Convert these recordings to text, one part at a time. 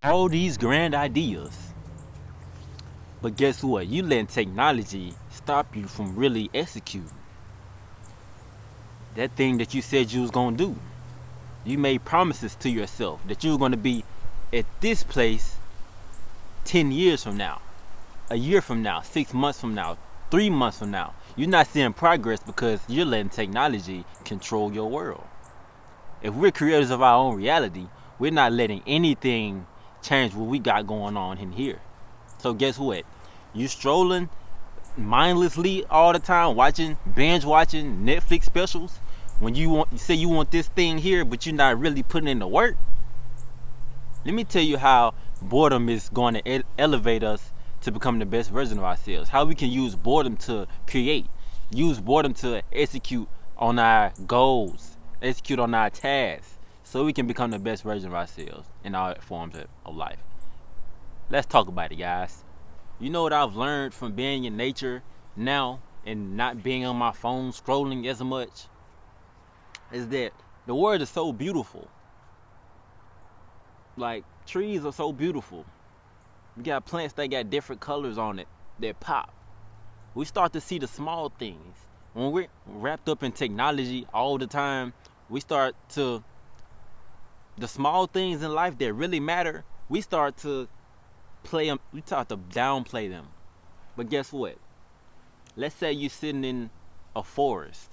All these grand ideas, but guess what? You letting technology stop you from really executing that thing that you said you was gonna do. You made promises to yourself that you were gonna be at this place 10 years from now, a year from now, 6 months from now, 3 months from now. You're not seeing progress because you're letting technology control your world. If we're creators of our own reality, we're not letting anything change what we got going on in here. So guess what? You strolling mindlessly all the time, binge watching Netflix specials. When you say you want this thing here, but you're not really putting in the work. Let me tell you how boredom is going to elevate us to become the best version of ourselves. How we can use boredom to create, use boredom to execute on our goals, execute on our tasks, so we can become the best version of ourselves in all forms of life. Let's talk about it, guys. You know what I've learned from being in nature now and not being on my phone scrolling as much? Is that the world is so beautiful. Like, trees are so beautiful. We got plants that got different colors on it that pop. We start to see the small things. When we're wrapped up in technology all the time, we start to, the small things in life that really matter, we start to play them, we start to downplay them. But guess what? Let's say you're sitting in a forest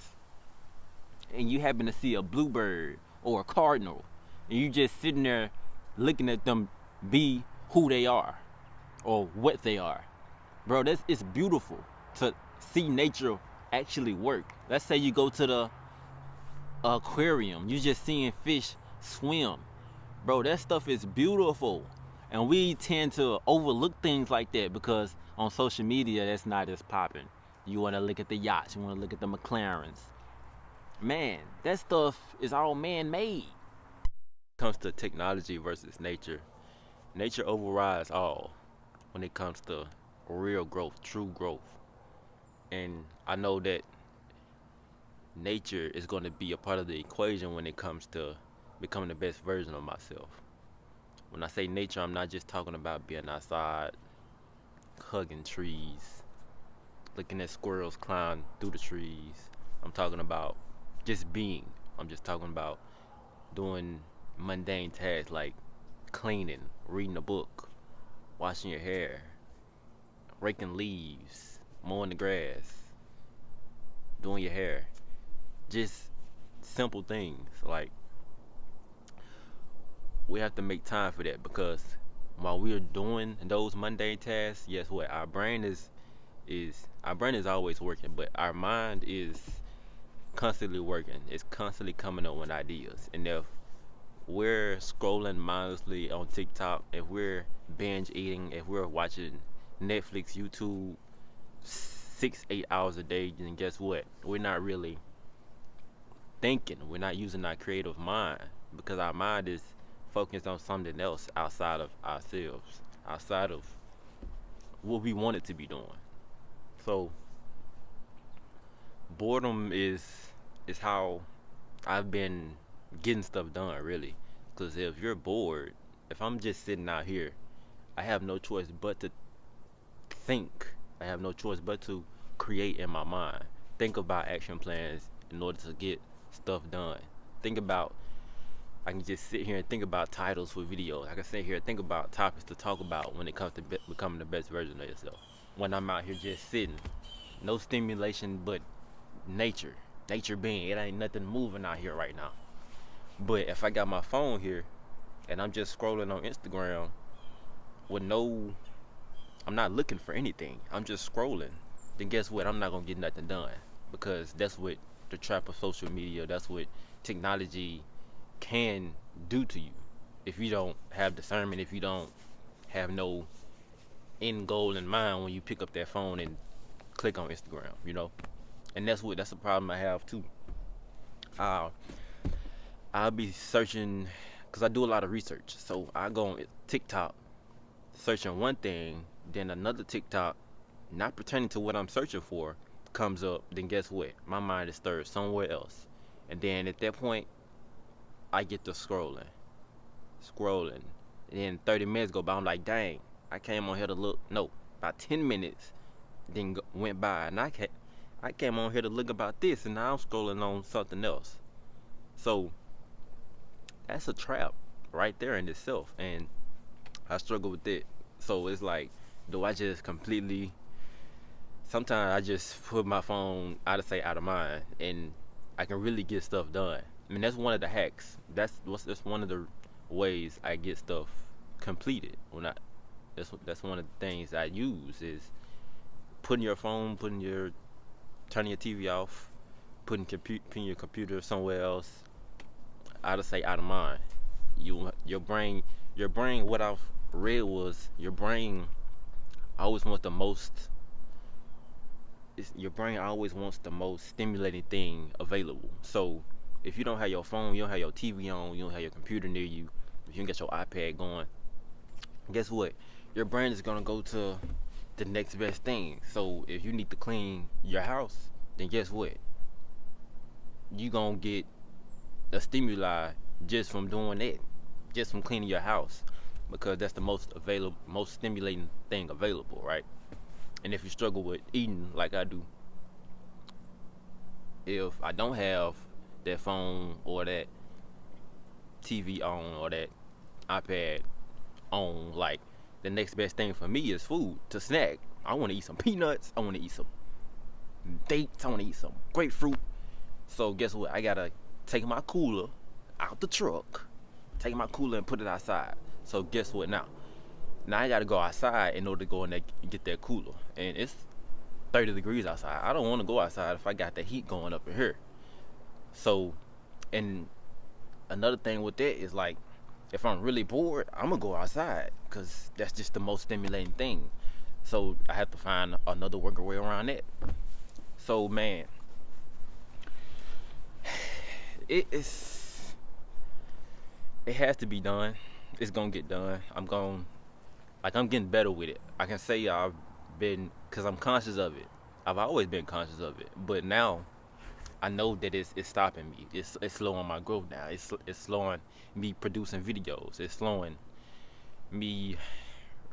and you happen to see a bluebird or a cardinal, and you just sitting there looking at them be who they are or what they are. Bro, it's beautiful to see nature actually work. Let's say you go to the aquarium, you just seeing fish swim. Bro, that stuff is beautiful. And we tend to overlook things like that because on social media that's not as popping. You want to look at the yachts, you want to look at the McLarens. Man, that stuff is all man-made. Comes to technology versus nature, nature overrides all when it comes to real growth, true growth. And I know that nature is going to be a part of the equation when it comes to becoming the best version of myself. When I say nature, I'm not just talking about being outside, hugging trees, looking at squirrels climb through the trees. I'm talking about just being. I'm just talking about doing mundane tasks like cleaning, reading a book, washing your hair, raking leaves, mowing the grass, doing your hair. Just simple things. Like, we have to make time for that because while we are doing those mundane tasks, guess what? Our brain is always working, but our mind is constantly working. It's constantly coming up with ideas. And if we're scrolling mindlessly on TikTok, if we're binge eating, if we're watching Netflix, YouTube 6, 8 hours a day, then guess what? We're not really thinking. We're not using our creative mind because our mind is focused on something else outside of ourselves, outside of what we want it to be doing. So boredom is how I've been getting stuff done, really. Because if you're bored, if I'm just sitting out here, I have no choice but to think. I have no choice but to create in my mind. Think about action plans in order to get stuff done. Think about, I can just sit here and think about titles for videos. I can sit here and think about topics to talk about when it comes to becoming the best version of yourself. When I'm out here just sitting, no stimulation but nature. Nature being, it ain't nothing moving out here right now. But if I got my phone here and I'm just scrolling on Instagram with no, I'm not looking for anything. I'm just scrolling. Then guess what? I'm not gonna get nothing done because that's what the trap of social media. That's what technology can do to you if you don't have discernment. If you don't have no end goal in mind when you pick up that phone and click on Instagram. And that's the problem I have too. I'll I'll be searching because I do a lot of research. So I go on TikTok searching one thing, then another TikTok not pertaining to what I'm searching for comes up. Then guess what? My mind is stirred somewhere else, and then at that point I get to scrolling, Then 30 minutes go by. I'm like, dang, I came on here to look. No, about 10 minutes then went by, and I came on here to look about this, and now I'm scrolling on something else. So that's a trap right there in itself, and I struggle with it. So it's like, do I just completely? Sometimes I just put my phone out of sight, out of mind, and I can really get stuff done. I mean, that's one of the hacks. That's one of the ways I get stuff completed. When I that's one of the things I use is putting your phone, turning your TV off, putting your computer somewhere else, out of sight, out of mind. Your brain, What I've read was your brain always wants the most. Your brain always wants the most stimulating thing available. So if you don't have your phone, you don't have your TV on, you don't have your computer near you, if you don't get your iPad going, guess what? Your brain is gonna go to the next best thing. So if you need to clean your house, then guess what? You gonna get a stimuli just from doing that, just from cleaning your house, because that's the most stimulating thing available, right? And if you struggle with eating like I do, if I don't have that phone or that TV on or that iPad on, like, the next best thing for me is food to snack. I want to eat some peanuts. I want to eat some dates. I want to eat some grapefruit. So guess what? I gotta take my cooler out the truck, take my cooler and put it outside. So guess what now? Now I gotta go outside in order to go in there and get that cooler. And it's 30 degrees outside. I don't want to go outside if I got the heat going up in here. So, and another thing with that is, like, if I'm really bored, I'm gonna go outside because that's just the most stimulating thing. So I have to find another working way around that. So man, it's it has to be done. It's gonna get done. I'm getting better with it. I can say I've been, because I'm conscious of it. I've always been conscious of it, but now I know that it's stopping me. It's slowing my growth down. It's slowing me producing videos. It's slowing me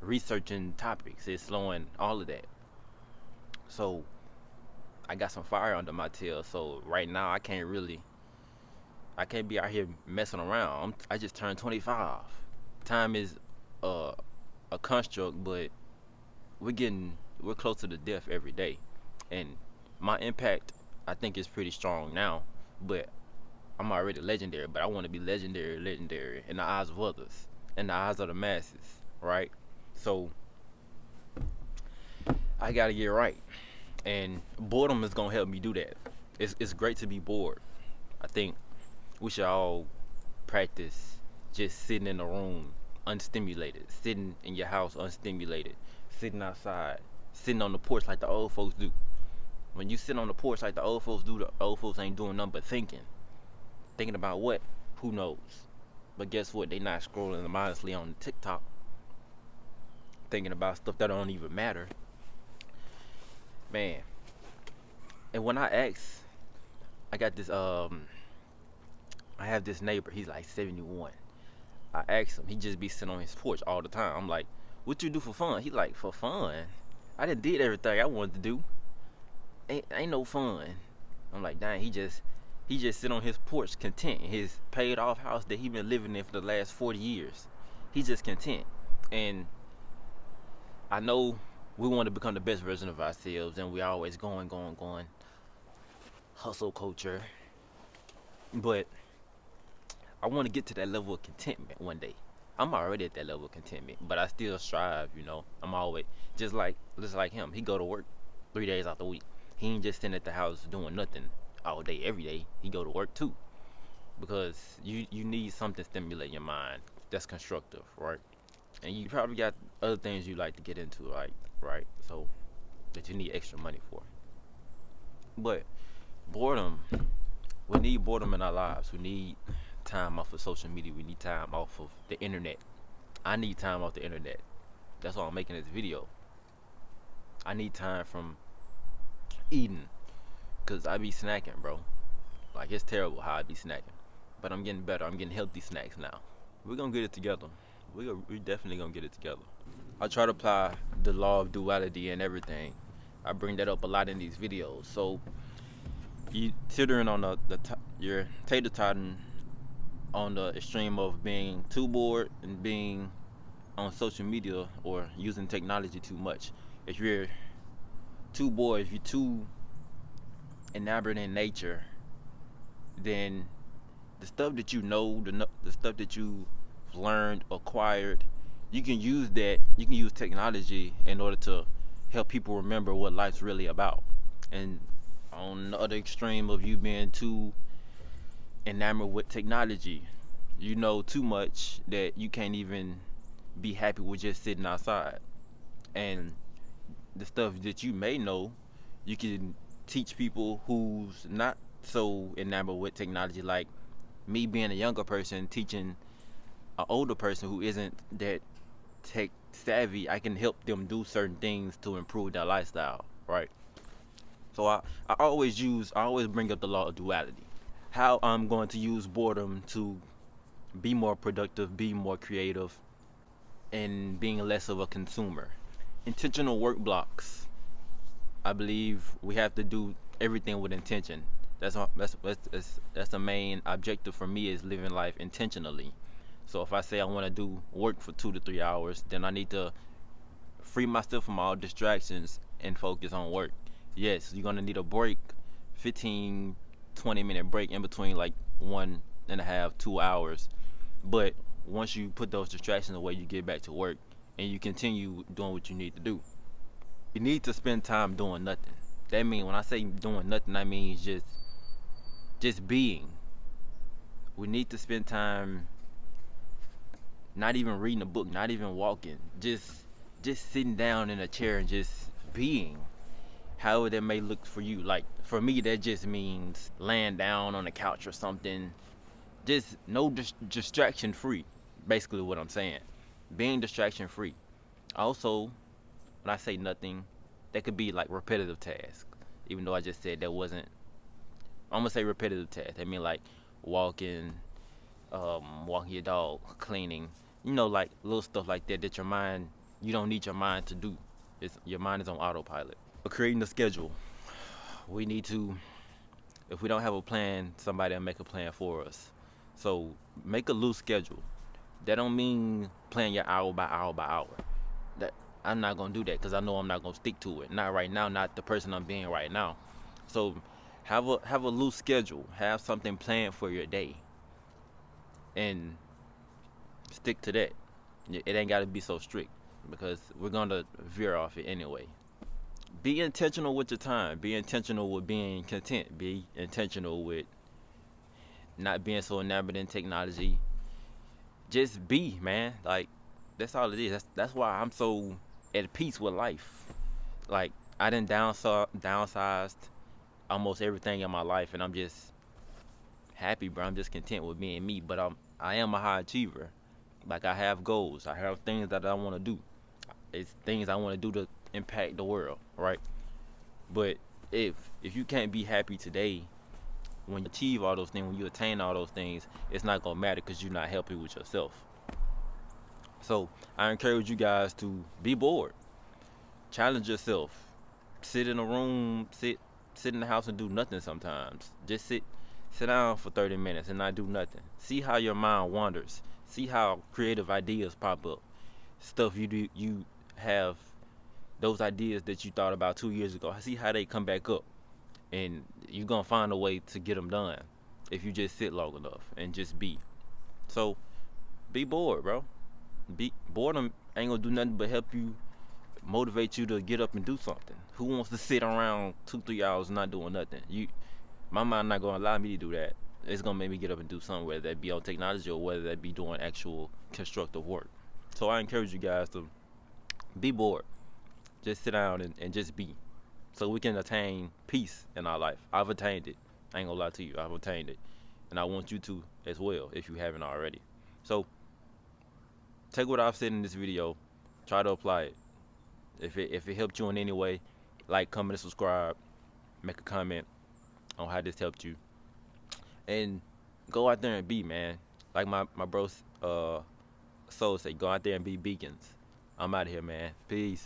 researching topics. It's slowing all of that. So I got some fire under my tail. So right now I can't be out here messing around. I just turned 25. Time is uh, a construct, but we're closer to death every day, and my impact, I think, is pretty strong now. But I'm already legendary. But I want to be legendary in the eyes of others, in the eyes of the masses, right? So I gotta get right, and boredom is gonna help me do that. It's great to be bored. I think we should all practice just sitting in a room unstimulated, sitting in your house unstimulated, sitting outside, sitting on the porch like the old folks do. When you sit on the porch like the old folks do, the old folks ain't doing nothing but thinking. Thinking about what? Who knows? But guess what? They not scrolling mindlessly on TikTok, thinking about stuff that don't even matter. Man. And when I ask, I got this I have this neighbor, he's like 71. I asked him, he just be sitting on his porch all the time. I'm like, what you do for fun? He like, for fun? I done did everything I wanted to do. Ain't no fun. I'm like, dang, he just sit on his porch content in his paid off house that he been living in for the last 40 years. He's just content. And I know we want to become the best version of ourselves, and we always going. Hustle culture. But I want to get to that level of contentment one day. I'm already at that level of contentment, but I still strive, I'm always just like him. He go to work 3 days out the week. He ain't just sitting at the house doing nothing all day, every day. He go to work too. Because you need something stimulating your mind that's constructive, right? And you probably got other things you like to get into, like, right? So that you need extra money for. But boredom, we need boredom in our lives. We need time off of social media. We need time off of the internet. I need time off the internet. That's why I'm making this video. I need time from eating, cause I be snacking, bro. Like, it's terrible how I be snacking, but I'm getting better. I'm getting healthy snacks now. We're gonna get it together. We definitely gonna get it together. I try to apply the law of duality and everything. I bring that up a lot in these videos. So you teetering on you're tater totting on the extreme of being too bored and being on social media or using technology too much. If you're too bored, if you're too enamored in nature, then the stuff that you know, the stuff that you've learned, acquired, you can use that. You can use technology in order to help people remember what life's really about. And on the other extreme of you being too enamored with technology, you know too much that you can't even be happy with just sitting outside. And the stuff that you may know, you can teach people who's not so enamored with technology, like me being a younger person teaching an older person who isn't that tech savvy. I can help them do certain things to improve their lifestyle, right? So I always bring up the law of duality. How I'm going to use boredom to be more productive, be more creative, and being less of a consumer. Intentional work blocks. I believe we have to do everything with intention. That's the main objective for me, is living life intentionally. So if I say I want to do work for 2 to 3 hours, then I need to free myself from all distractions and focus on work. Yes, you're gonna need a break, 15, 20 minute break in between, like 1.5, 2 hours. But once you put those distractions away, you get back to work and you continue doing what you need to do. You need to spend time doing nothing. That means, when I say doing nothing, I mean just being. We need to spend time not even reading a book, not even walking, just sitting down in a chair and just being. However that may look for you. Like for me, that just means laying down on the couch or something. Just no distraction free. Basically, what I'm saying, being distraction free. Also, when I say nothing, that could be like repetitive tasks. Even though I just said that wasn't, I'm gonna say repetitive tasks. I mean like walking, walking your dog, cleaning. Like little stuff like that that your mind, you don't need your mind to do. Your mind is on autopilot. But creating the schedule, we need to. If we don't have a plan, somebody will make a plan for us. So make a loose schedule. That don't mean plan your hour by hour by hour. That I'm not gonna do that because I know I'm not gonna stick to it. Not right now. Not the person I'm being right now. So have a loose schedule. Have something planned for your day, and stick to that. It ain't gotta be so strict because we're gonna veer off it anyway. Be intentional with your time. Be intentional with being content. Be intentional with not being so enamored in technology. Just be, man. Like that's all it is. That's why I'm so at peace with life. Like I didn't downsized almost everything in my life, and I'm just happy, bro. I'm just content with being me. But I am a high achiever. Like I have goals. I have things that I want to do. It's things I want to do to impact the world, right? But if you can't be happy today, when you achieve all those things, when you attain all those things, it's not gonna matter because you're not happy with yourself. So I encourage you guys to be bored, challenge yourself, sit in a room, sit in the house and do nothing. Sometimes just sit down for 30 minutes and not do nothing. See how your mind wanders. See how creative ideas pop up. Stuff you have, those ideas that you thought about 2 years ago. See how they come back up, and you're gonna find a way to get them done if you just sit long enough and just be. So be bored, bro. Be boredom ain't gonna do nothing but help you, motivate you to get up and do something. Who wants to sit around 2 3 hours not doing nothing? My mind not gonna allow me to do that. It's gonna make me get up and do something, whether that be on technology or whether that be doing actual constructive work. So I encourage you guys to be bored. Just sit down and just be. So we can attain peace in our life. I've attained it. I ain't gonna lie to you. I've attained it. And I want you to as well if you haven't already. So take what I've said in this video, try to apply it. If it helped you in any way, like, comment, and subscribe, make a comment on how this helped you. And go out there and be, man. Like my bro Soul say, go out there and be beacons. I'm out of here, man. Peace.